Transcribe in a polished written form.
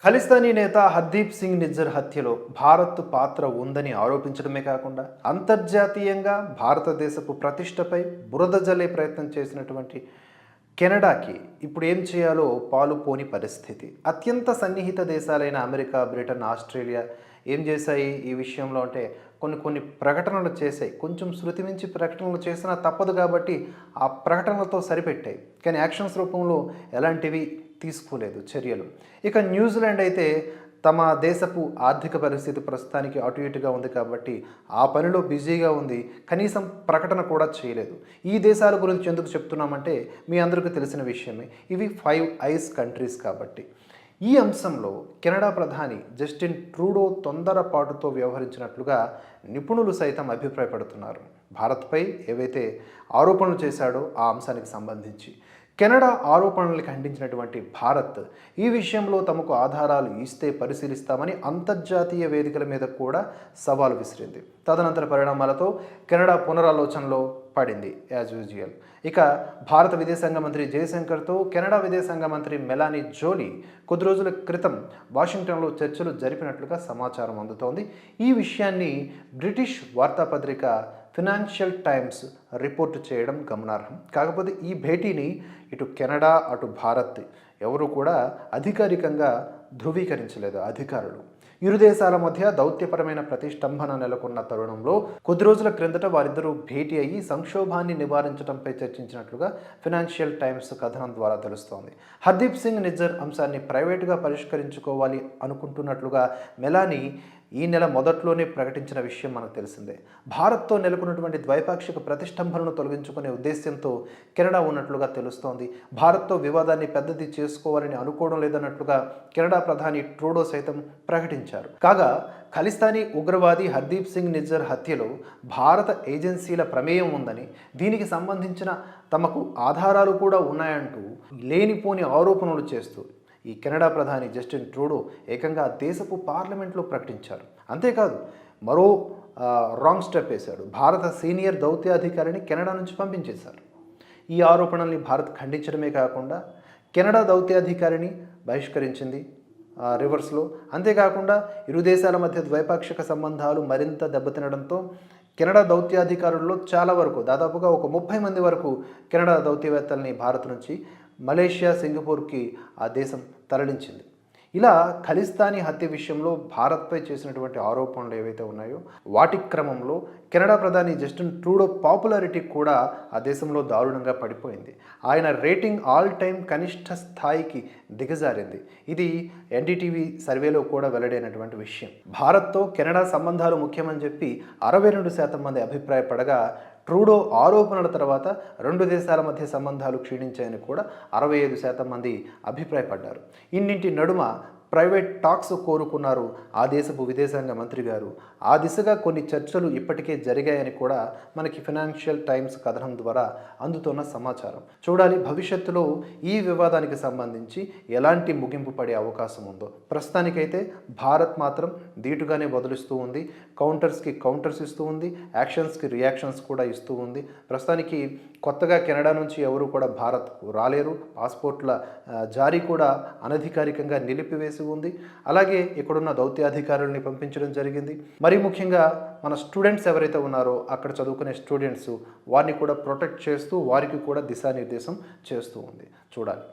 ఖలిస్తానీ నేత హర్దీప్ సింగ్ నిజ్జర్ హత్యలో భారత్ పాత్ర ఉందని ఆరోపించడమే కాకుండా అంతర్జాతీయంగా భారతదేశపు ప్రతిష్టపై బురద జల్లే ప్రయత్నం చేసినటువంటి కెనడాకి ఇప్పుడు ఏం చేయాలో పాలుపోని పరిస్థితి. అత్యంత సన్నిహిత దేశాలైన అమెరికా, బ్రిటన్, ఆస్ట్రేలియా ఏం చేశాయి ఈ విషయంలో అంటే కొన్ని ప్రకటనలు చేశాయి. కొంచెం శృతి మించి ప్రకటనలు చేసినా తప్పదు కాబట్టి ఆ ప్రకటనలతో సరిపెట్టాయి. కానీ యాక్షన్స్ రూపంలో ఎలాంటివి తీసుకోలేదు చర్యలు. ఇక న్యూజిలాండ్ అయితే తమ దేశపు ఆర్థిక పరిస్థితి ప్రస్తుతానికి అటు ఇటుగా ఉంది కాబట్టి ఆ పనిలో బిజీగా ఉంది. కనీసం ప్రకటన కూడా చేయలేదు. ఈ దేశాల గురించి ఎందుకు చెప్తున్నామంటే మీ అందరికీ తెలిసిన విషయమే. ఇవి 5 ఐస్ కంట్రీస్ కాబట్టి. ఈ అంశంలో కెనడా ప్రధాని జస్టిన్ ట్రూడో తొందరపాటుతో వ్యవహరించినట్లుగా నిపుణులు సైతం అభిప్రాయపడుతున్నారు. భారత్పై ఏవైతే ఆరోపణలు చేశాడో ఆ అంశానికి సంబంధించి కెనడా ఆరోపణల్ని ఖండించినటువంటి భారత్ ఈ విషయంలో తమకు ఆధారాలు ఇస్తే పరిశీలిస్తామని అంతర్జాతీయ వేదికల మీద కూడా సవాలు విసిరింది. తదనంతర పరిణామాలతో కెనడా పునరాలోచనలో పడింది యాజ్ యూజువల్. ఇక భారత విదేశాంగ మంత్రి జయశంకర్తో కెనడా విదేశాంగ మంత్రి మెలానీ జోలీ కొద్ది రోజుల క్రితం వాషింగ్టన్లో చర్చలు జరిపినట్లుగా సమాచారం అందుతోంది. ఈ విషయాన్ని బ్రిటిష్ వార్తాపత్రిక ఫినాన్షియల్ టైమ్స్ రిపోర్టు చేయడం గమనార్హం. కాకపోతే ఈ భేటీని ఇటు కెనడా అటు భారత్ ఎవరు కూడా అధికారికంగా ధృవీకరించలేదు అధికారులు. ఇరు దేశాల మధ్య దౌత్యపరమైన ప్రతిష్టంభన నెలకొన్న తరుణంలో కొద్ది రోజుల క్రిందట వారిద్దరూ భేటీ అయ్యి సంక్షోభాన్ని నివారించడంపై చర్చించినట్లుగా ఫినాన్షియల్ టైమ్స్ కథనం ద్వారా తెలుస్తోంది. హర్దీప్ సింగ్ నిజ్జర్ అంశాన్ని ప్రైవేటుగా పరిష్కరించుకోవాలి అనుకుంటున్నట్లుగా మెలానీ ఈ నెల మొదట్లోనే ప్రకటించిన విషయం మనకు తెలిసిందే. భారత్తో నెలకొన్నటువంటి ద్వైపాక్షిక ప్రతిష్టంభనను తొలగించుకునే ఉద్దేశ్యంతో కెనడా ఉన్నట్లుగా తెలుస్తోంది. భారత్తో వివాదాన్ని పెద్దది చేసుకోవాలని అనుకోవడం లేదన్నట్లుగా కెనడా ప్రధాని ట్రూడో సైతం ప్రకటించారు. కాగా ఖలిస్తానీ ఉగ్రవాది హర్దీప్ సింగ్ నిజ్జర్ హత్యలో భారత ఏజెన్సీల ప్రమేయం ఉందని, దీనికి సంబంధించిన తమకు ఆధారాలు కూడా ఉన్నాయంటూ లేనిపోని ఆరోపణలు చేస్తూ ఈ కెనడా ప్రధాని జస్టిన్ ట్రూడో ఏకంగా దేశపు పార్లమెంట్లో ప్రకటించారు. అంతేకాదు మరో రాంగ్ స్టెప్ వేశాడు. భారత సీనియర్ దౌత్యాధికారిని కెనడా నుంచి పంపించేశారు. ఈ ఆరోపణల్ని భారత్ ఖండించడమే కాకుండా కెనడా దౌత్యాధికారిని బహిష్కరించింది రివర్స్లో. అంతేకాకుండా ఇరు దేశాల మధ్య ద్వైపాక్షిక సంబంధాలు మరింత దెబ్బతినడంతో కెనడా దౌత్యాధికారుల్లో చాలా వరకు దాదాపుగా ఒక 30 మంది వరకు కెనడా దౌత్యవేత్తల్ని భారత్ నుంచి మలేషియా, సింగపూర్కి ఆ దేశం తరలించింది. ఇలా ఖలిస్తానీ హత్య విషయంలో భారత్పై చేసినటువంటి ఆరోపణలు ఏవైతే ఉన్నాయో వాటి క్రమంలో కెనడా ప్రధాని జస్టిన్ ట్రూడో పాపులారిటీ కూడా ఆ దేశంలో దారుణంగా పడిపోయింది. ఆయన రేటింగ్ ఆల్ టైమ్ కనిష్ట స్థాయికి దిగజారింది. ఇది ఎన్డీటీవీ సర్వేలో కూడా వెల్లడైనటువంటి విషయం. భారత్తో కెనడా సంబంధాలు ముఖ్యమని చెప్పి 62% మంది అభిప్రాయపడగా ట్రూడో ఆరోపణల తర్వాత 2 దేశాల మధ్య సంబంధాలు క్షీణించాయని కూడా 65% మంది అభిప్రాయపడ్డారు. ఇన్నింటి నడుమ ప్రైవేట్ టాక్స్ కోరుకున్నారు ఆ దేశపు విదేశాంగ మంత్రి గారు. ఆ దిశగా కొన్ని చర్చలు ఇప్పటికే జరిగాయని కూడా మనకి ఫినాన్షియల్ టైమ్స్ కథనం ద్వారా అందుతున్న సమాచారం. చూడాలి భవిష్యత్తులో ఈ వివాదానికి సంబంధించి ఎలాంటి ముగింపు పడే అవకాశం ఉందో. ప్రస్తుతానికైతే భారత్ మాత్రం ధీటుగానే బదులిస్తూ ఉంది. కౌంటర్స్కి కౌంటర్స్ ఇస్తూ ఉంది, యాక్షన్స్కి రియాక్షన్స్ కూడా ఇస్తూ ఉంది. ప్రస్తుతానికి కొత్తగా కెనడా నుంచి ఎవరు కూడా భారత్కు రాలేరు. పాస్పోర్ట్ల జారీ కూడా అనధికారికంగా నిలిపివేసి ఉంది. అలాగే ఇక్కడున్న దౌత్యాధికారుల్ని పంపించడం జరిగింది. మరీ ముఖ్యంగా మన స్టూడెంట్స్ ఎవరైతే ఉన్నారో అక్కడ చదువుకునే స్టూడెంట్స్ వారిని కూడా ప్రొటెక్ట్ చేస్తూ వారికి కూడా దిశానిర్దేశం చేస్తూ ఉంది. చూడాలి.